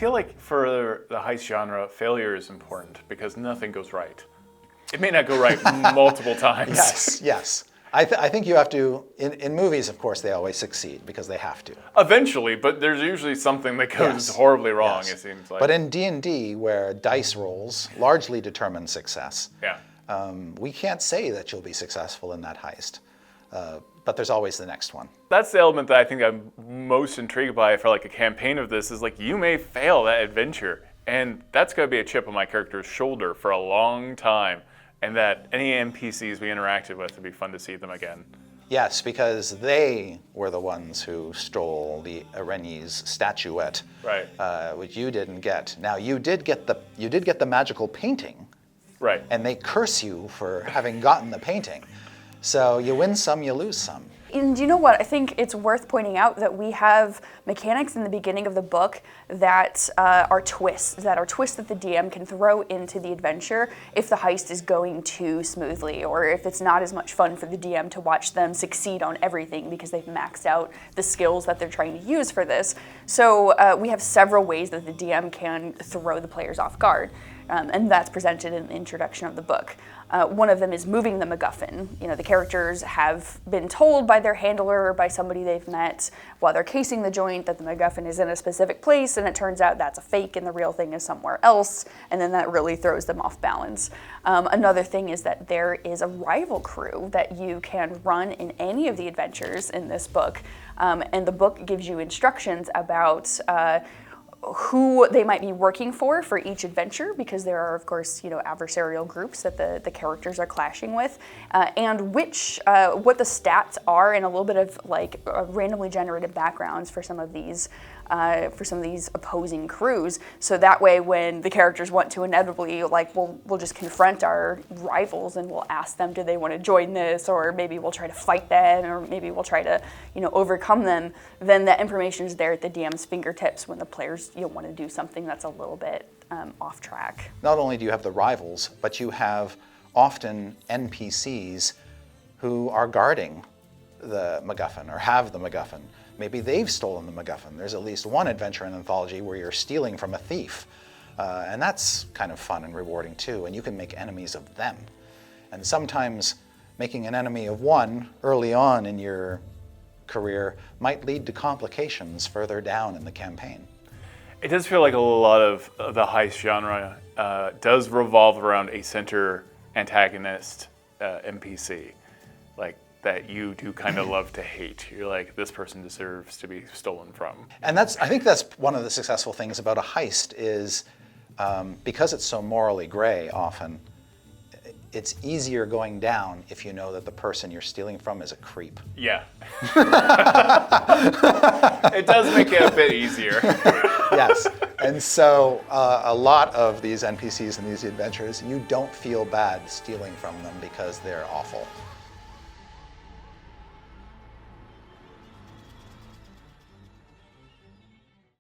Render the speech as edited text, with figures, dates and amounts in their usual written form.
feel like for the heist genre, failure is important because nothing goes right. It may not go right multiple times. Yes. I think you have to, in movies, of course, they always succeed because they have to. Eventually, but there's usually something that goes horribly wrong, it seems like. But in D&D, where dice rolls largely determine success, we can't say that you'll be successful in that heist. But there's always the next one. That's the element that I think I'm most intrigued by for like a campaign of this is like you may fail that adventure, and that's going to be a chip on my character's shoulder for a long time. And that any NPCs we interacted with would be fun to see them again. Yes, because they were the ones who stole the Irene's statuette, right? Which you didn't get. Now you did get the magical painting, right? And they curse you for having gotten the painting. So you win some, you lose some. And you know what? I think it's worth pointing out that we have mechanics in the beginning of the book that are twists that the DM can throw into the adventure if the heist is going too smoothly, or if it's not as much fun for the DM to watch them succeed on everything because they've maxed out the skills that they're trying to use for this. So we have several ways that the DM can throw the players off guard, and that's presented in the introduction of the book. One of them is moving the MacGuffin. You know, the characters have been told by their handler or by somebody they've met while they're casing the joint that the MacGuffin is in a specific place, and it turns out that's a fake and the real thing is somewhere else, and then that really throws them off balance. Another thing is that there is a rival crew that you can run in any of the adventures in this book, and the book gives you instructions about who they might be working for each adventure, because there are, of course, adversarial groups that the characters are clashing with, and what the stats are, and a little bit of like randomly generated backgrounds for some of these opposing crews. So that way, when the characters want to inevitably, we'll just confront our rivals and we'll ask them, do they want to join this, or maybe we'll try to fight them, or maybe we'll try to, overcome them. Then that information is there at the DM's fingertips when the players want to do something that's a little bit off track. Not only do you have the rivals, but you have often NPCs who are guarding the MacGuffin or have the MacGuffin. Maybe they've stolen the MacGuffin. There's at least one adventure in Anthology where you're stealing from a thief. And that's kind of fun and rewarding too, and you can make enemies of them. And sometimes making an enemy of one early on in your career might lead to complications further down in the campaign. It does feel like a lot of the heist genre does revolve around a center antagonist NPC, like that you do kind of love to hate. You're like, this person deserves to be stolen from. And I think that's one of the successful things about a heist is because it's so morally gray often, it's easier going down if you know that the person you're stealing from is a creep. Yeah. It does make it a bit easier. Yes. And so a lot of these NPCs in these adventures, you don't feel bad stealing from them because they're awful.